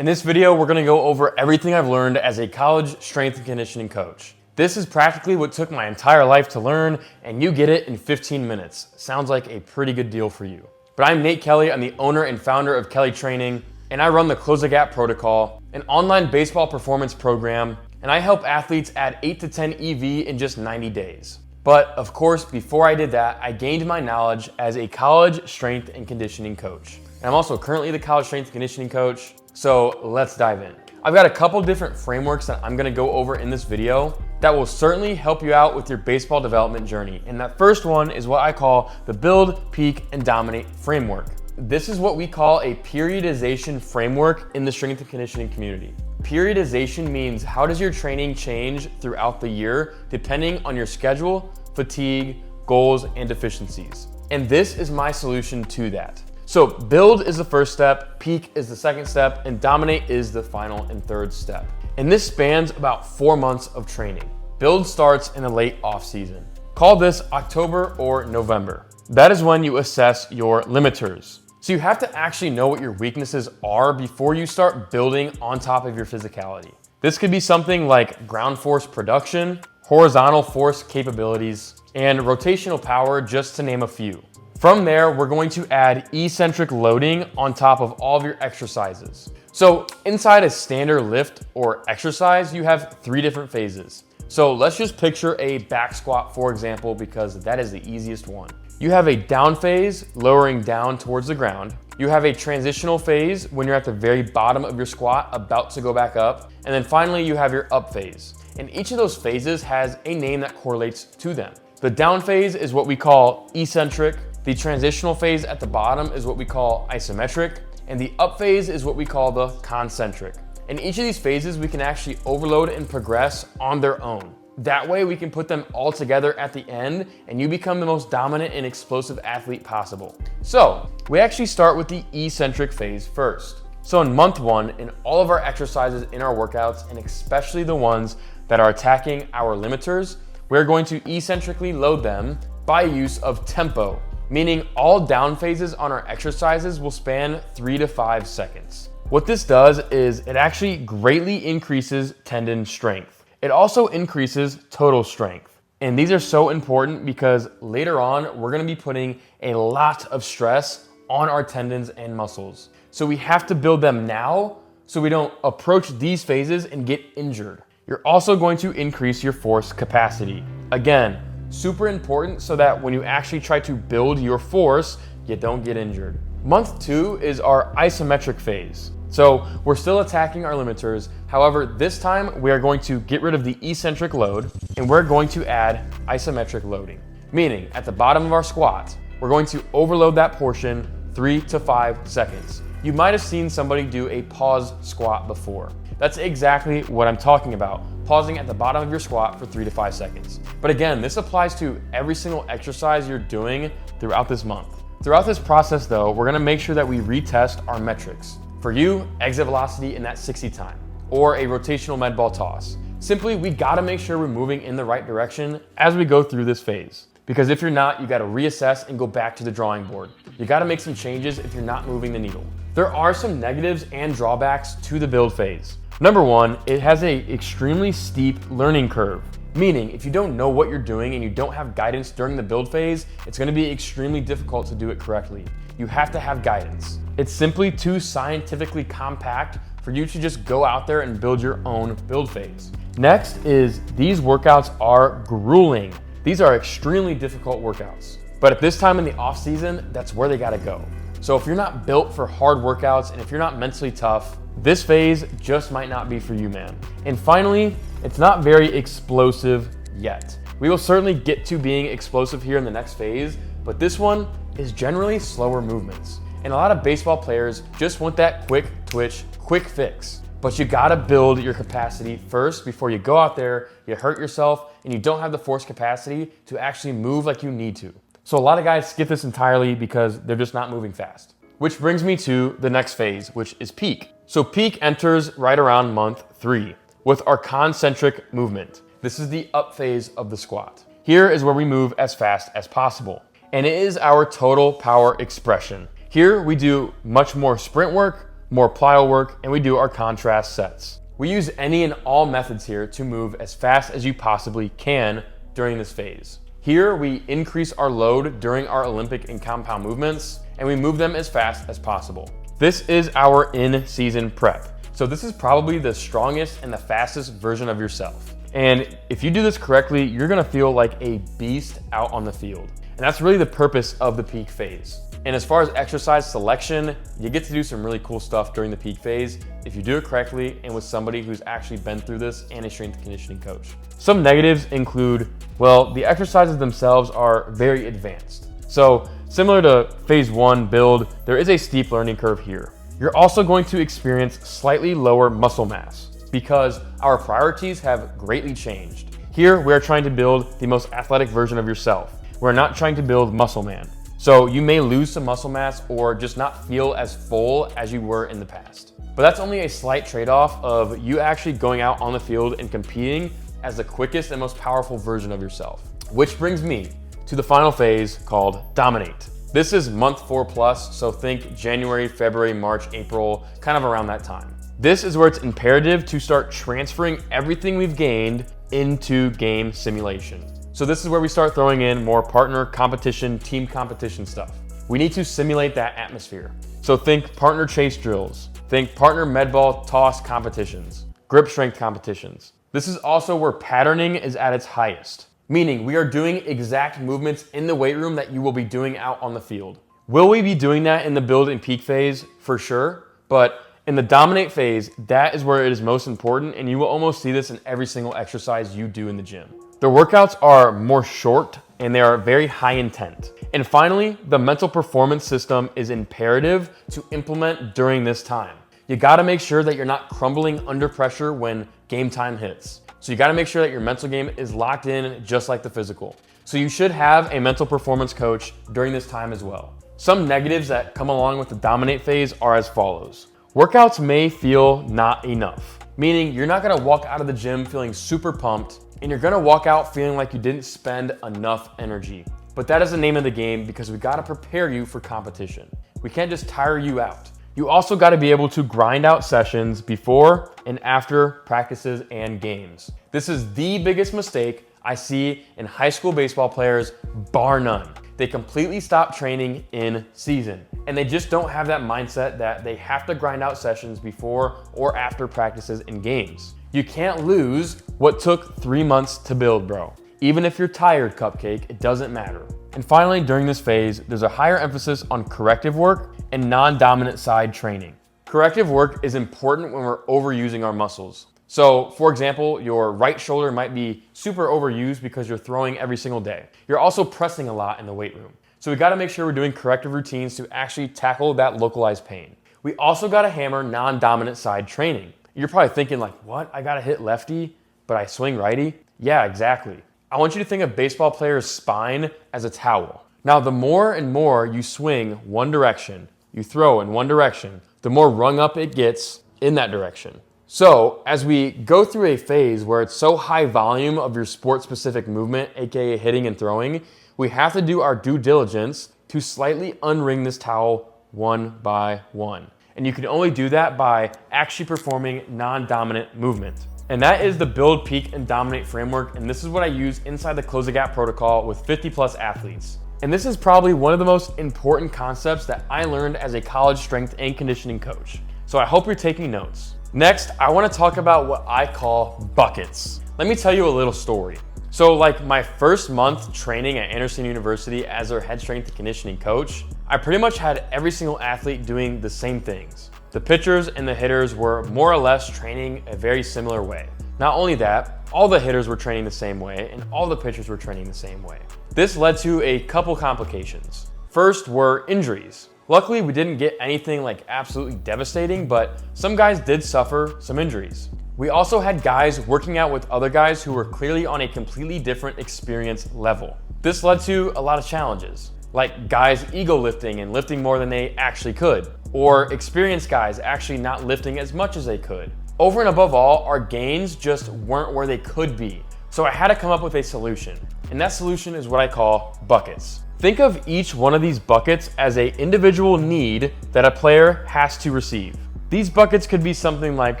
In this video, we're gonna go over everything I've learned as a college strength and conditioning coach. This is practically what took my entire life to learn, and you get it in 15 minutes. Sounds like a pretty good deal for you. But I'm Nate Kelly, I'm the owner and founder of Kelly Training, and I run the Close the Gap Protocol, an online baseball performance program, and I help athletes add 8 to 10 EV in just 90 days. But of course, before I did that, I gained my knowledge as a college strength and conditioning coach. And I'm also currently the college strength and conditioning coach, so let's dive in. I've got a couple different frameworks that I'm gonna go over in this video that will certainly help you out with your baseball development journey. And that first one is what I call the Build, Peak, and Dominate framework. This is what we call a periodization framework in the strength and conditioning community. Periodization means how does your training change throughout the year depending on your schedule, fatigue, goals, and deficiencies. And this is my solution to that. So build is the first step, peak is the second step, and dominate is the final and third step. And this spans about 4 months of training. Build starts in the late off season. Call this October or November. That is when you assess your limiters. So you have to actually know what your weaknesses are before you start building on top of your physicality. This could be something like ground force production, horizontal force capabilities, and rotational power, just to name a few. From there, we're going to add eccentric loading on top of all of your exercises. So inside a standard lift or exercise, you have 3 different phases. So let's just picture a back squat, for example, because that is the easiest one. You have a down phase, lowering down towards the ground. You have a transitional phase when you're at the very bottom of your squat, about to go back up. And then finally, you have your up phase. And each of those phases has a name that correlates to them. The down phase is what we call eccentric. The transitional phase at the bottom is what we call isometric, and the up phase is what we call the concentric. In each of these phases, we can actually overload and progress on their own. That way we can put them all together at the end and you become the most dominant and explosive athlete possible. So we actually start with the eccentric phase first. So in month 1, in all of our exercises in our workouts, and especially the ones that are attacking our limiters, we're going to eccentrically load them by use of tempo, meaning all down phases on our exercises will span 3 to 5 seconds. What this does is it actually greatly increases tendon strength. It also increases total strength. And these are so important because later on, we're gonna be putting a lot of stress on our tendons and muscles. So we have to build them now so we don't approach these phases and get injured. You're also going to increase your force capacity. Again, super important so that when you actually try to build your force, you don't get injured. Month 2 is our isometric phase. So we're still attacking our limiters. However, this time we are going to get rid of the eccentric load and we're going to add isometric loading. Meaning at the bottom of our squat, we're going to overload that portion 3 to 5 seconds. You might have seen somebody do a pause squat before. That's exactly what I'm talking about, pausing at the bottom of your squat for 3 to 5 seconds. But again, this applies to every single exercise you're doing throughout this month. Throughout this process though, we're gonna make sure that we retest our metrics. For you, exit velocity in that 60 time, or a rotational med ball toss. Simply, we gotta make sure we're moving in the right direction as we go through this phase. Because if you're not, you gotta reassess and go back to the drawing board. You gotta make some changes if you're not moving the needle. There are some negatives and drawbacks to the build phase. Number 1, it has an extremely steep learning curve. Meaning, if you don't know what you're doing and you don't have guidance during the build phase, it's gonna be extremely difficult to do it correctly. You have to have guidance. It's simply too scientifically compact for you to just go out there and build your own build phase. Next is these workouts are grueling. These are extremely difficult workouts. But at this time in the off season, that's where they gotta go. So if you're not built for hard workouts and if you're not mentally tough, this phase just might not be for you, man. And finally, it's not very explosive yet. We will certainly get to being explosive here in the next phase, but this one is generally slower movements. And a lot of baseball players just want that quick twitch, quick fix. But you gotta build your capacity first before you go out there, you hurt yourself, and you don't have the force capacity to actually move like you need to. So a lot of guys skip this entirely because they're just not moving fast. Which brings me to the next phase, which is peak. So peak enters right around month 3 with our concentric movement. This is the up phase of the squat. Here is where we move as fast as possible. And it is our total power expression. Here we do much more sprint work, more plyo work, and we do our contrast sets. We use any and all methods here to move as fast as you possibly can during this phase. Here, we increase our load during our Olympic and compound movements, and we move them as fast as possible. This is our in-season prep. So this is probably the strongest and the fastest version of yourself. And if you do this correctly, you're gonna feel like a beast out on the field. And that's really the purpose of the peak phase. And as far as exercise selection, you get to do some really cool stuff during the peak phase if you do it correctly and with somebody who's actually been through this and a strength and conditioning coach. Some negatives include, well, the exercises themselves are very advanced. So similar to phase 1 build, there is a steep learning curve here. You're also going to experience slightly lower muscle mass because our priorities have greatly changed. Here, we're trying to build the most athletic version of yourself. We're not trying to build muscle man. So you may lose some muscle mass or just not feel as full as you were in the past. But that's only a slight trade-off of you actually going out on the field and competing as the quickest and most powerful version of yourself. Which brings me to the final phase called Dominate. This is month 4+, so think January, February, March, April, kind of around that time. This is where it's imperative to start transferring everything we've gained into game simulation. So this is where we start throwing in more partner competition, team competition stuff. We need to simulate that atmosphere. So think partner chase drills, think partner med ball toss competitions, grip strength competitions. This is also where patterning is at its highest, meaning we are doing exact movements in the weight room that you will be doing out on the field. Will we be doing that in the build and peak phase? For sure, but in the dominate phase, that is where it is most important, and you will almost see this in every single exercise you do in the gym. The workouts are more short and they are very high intent. And finally, the mental performance system is imperative to implement during this time. You gotta make sure that you're not crumbling under pressure when game time hits. So you gotta make sure that your mental game is locked in just like the physical. So you should have a mental performance coach during this time as well. Some negatives that come along with the dominate phase are as follows. Workouts may feel not enough, meaning you're not gonna walk out of the gym feeling super pumped and you're gonna walk out feeling like you didn't spend enough energy. But that is the name of the game because we gotta prepare you for competition. We can't just tire you out. You also gotta be able to grind out sessions before and after practices and games. This is the biggest mistake I see in high school baseball players, bar none. They completely stop training in season, and they just don't have that mindset that they have to grind out sessions before or after practices and games. You can't lose what took 3 months to build, bro. Even if you're tired, Cupcake, it doesn't matter. And finally, during this phase, there's a higher emphasis on corrective work and non-dominant side training. Corrective work is important when we're overusing our muscles. So, for example, your right shoulder might be super overused because you're throwing every single day. You're also pressing a lot in the weight room. So we gotta make sure we're doing corrective routines to actually tackle that localized pain. We also gotta hammer non-dominant side training. You're probably thinking like, what? I gotta hit lefty, but I swing righty? Yeah, exactly. I want you to think of baseball players' spine as a towel. Now, the more and more you swing one direction, you throw in one direction, the more rung up it gets in that direction. So as we go through a phase where it's so high volume of your sport-specific movement, AKA hitting and throwing, we have to do our due diligence to slightly unring this towel one by one. And you can only do that by actually performing non-dominant movement. And that is the build, peak, and dominate framework. And this is what I use inside the Close the Gap protocol with 50+ athletes. And this is probably one of the most important concepts that I learned as a college strength and conditioning coach. So I hope you're taking notes. Next, I want to talk about what I call buckets. Let me tell you a little story. So like my first month training at Anderson University as their head strength and conditioning coach, I pretty much had every single athlete doing the same things. The pitchers and the hitters were more or less training a very similar way. Not only that, all the hitters were training the same way and all the pitchers were training the same way. This led to a couple complications. First were injuries. Luckily, we didn't get anything like absolutely devastating, but some guys did suffer some injuries. We also had guys working out with other guys who were clearly on a completely different experience level. This led to a lot of challenges, like guys ego lifting and lifting more than they actually could, or experienced guys actually not lifting as much as they could. Over and above all, our gains just weren't where they could be. So I had to come up with a solution, and that solution is what I call buckets. Think of each one of these buckets as an individual need that a player has to receive. These buckets could be something like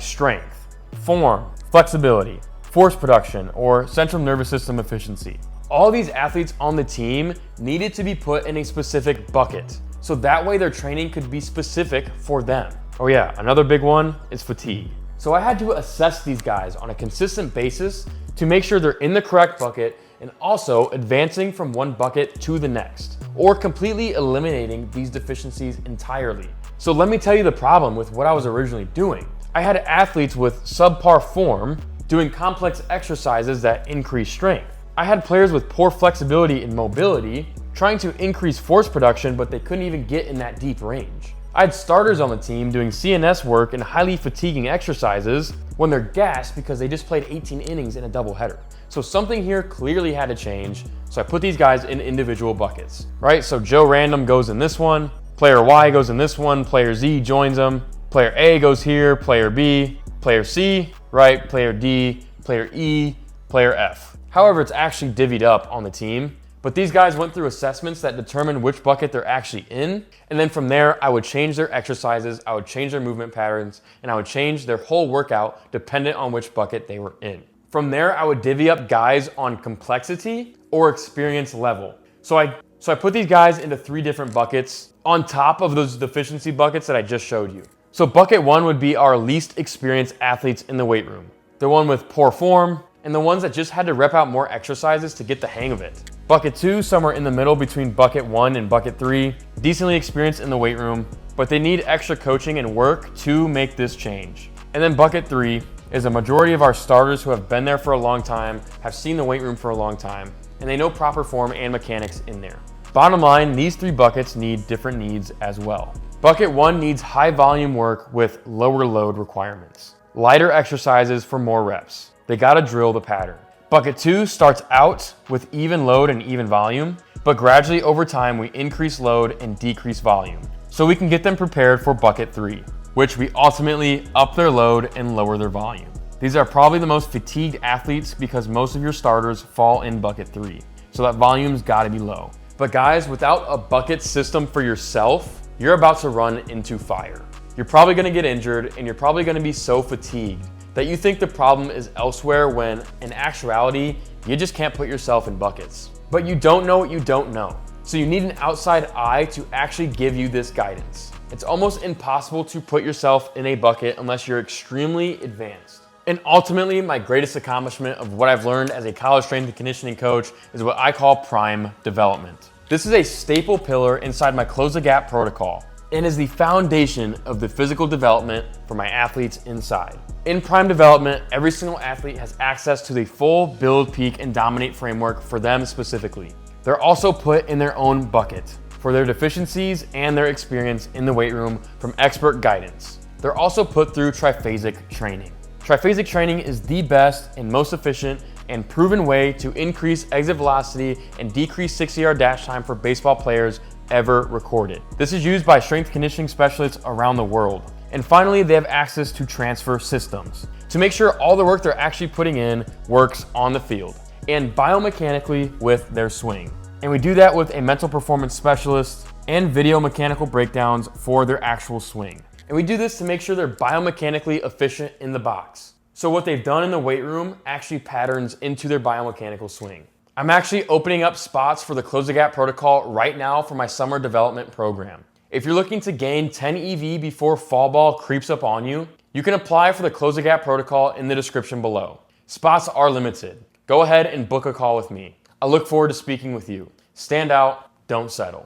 strength, form, flexibility, force production, or central nervous system efficiency. All these athletes on the team needed to be put in a specific bucket, so that way their training could be specific for them. Oh yeah, another big one is fatigue. So I had to assess these guys on a consistent basis to make sure they're in the correct bucket and also advancing from one bucket to the next, or completely eliminating these deficiencies entirely. So let me tell you the problem with what I was originally doing. I had athletes with subpar form doing complex exercises that increase strength. I had players with poor flexibility and mobility trying to increase force production, but they couldn't even get in that deep range. I had starters on the team doing CNS work and highly fatiguing exercises when they're gassed because they just played 18 innings in a doubleheader. So something here clearly had to change, so I put these guys in individual buckets, right? So Joe Random goes in this one, player Y goes in this one, player Z joins them, player A goes here, player B, player C, right, player D, player E, player F. However, it's actually divvied up on the team, but these guys went through assessments that determined which bucket they're actually in, and then from there, I would change their exercises, I would change their movement patterns, and I would change their whole workout dependent on which bucket they were in. From there, I would divvy up guys on complexity or experience level. So I put these guys into 3 different buckets on top of those deficiency buckets that I just showed you. So bucket 1 would be our least experienced athletes in the weight room, the one with poor form, and the ones that just had to rep out more exercises to get the hang of it. Bucket 2, somewhere in the middle between bucket 1 and bucket 3, decently experienced in the weight room, but they need extra coaching and work to make this change. And then bucket 3 is a majority of our starters who have been there for a long time, have seen the weight room for a long time, and they know proper form and mechanics in there. Bottom line, these 3 buckets need different needs as well. Bucket 1 needs high volume work with lower load requirements. Lighter exercises for more reps. They gotta drill the pattern. Bucket 2 starts out with even load and even volume, but gradually over time we increase load and decrease volume, so we can get them prepared for bucket 3, which we ultimately up their load and lower their volume. These are probably the most fatigued athletes because most of your starters fall in bucket 3, so that volume's gotta be low. But guys, without a bucket system for yourself, you're about to run into fire. You're probably gonna get injured and you're probably gonna be so fatigued that you think the problem is elsewhere when in actuality, you just can't put yourself in buckets. But you don't know what you don't know. So you need an outside eye to actually give you this guidance. It's almost impossible to put yourself in a bucket unless you're extremely advanced. And ultimately, my greatest accomplishment of what I've learned as a college strength and conditioning coach is what I call prime development. This is a staple pillar inside my Close the Gap protocol and is the foundation of the physical development for my athletes inside. In prime development, every single athlete has access to the full build, peak, and dominate framework for them specifically. They're also put in their own bucket for their deficiencies and their experience in the weight room from expert guidance. They're also put through triphasic training. Triphasic training is the best and most efficient and proven way to increase exit velocity and decrease 60-yard dash time for baseball players ever recorded. This is used by strength conditioning specialists around the world. And finally, they have access to transfer systems to make sure all the work they're actually putting in works on the field and biomechanically with their swing. And we do that with a mental performance specialist and video mechanical breakdowns for their actual swing. And we do this to make sure they're biomechanically efficient in the box. So what they've done in the weight room actually patterns into their biomechanical swing. I'm actually opening up spots for the Close the Gap protocol right now for my summer development program. If you're looking to gain 10 EV before fall ball creeps up on you, you can apply for the Close the Gap protocol in the description below. Spots are limited. Go ahead and book a call with me. I look forward to speaking with you. Stand out, don't settle.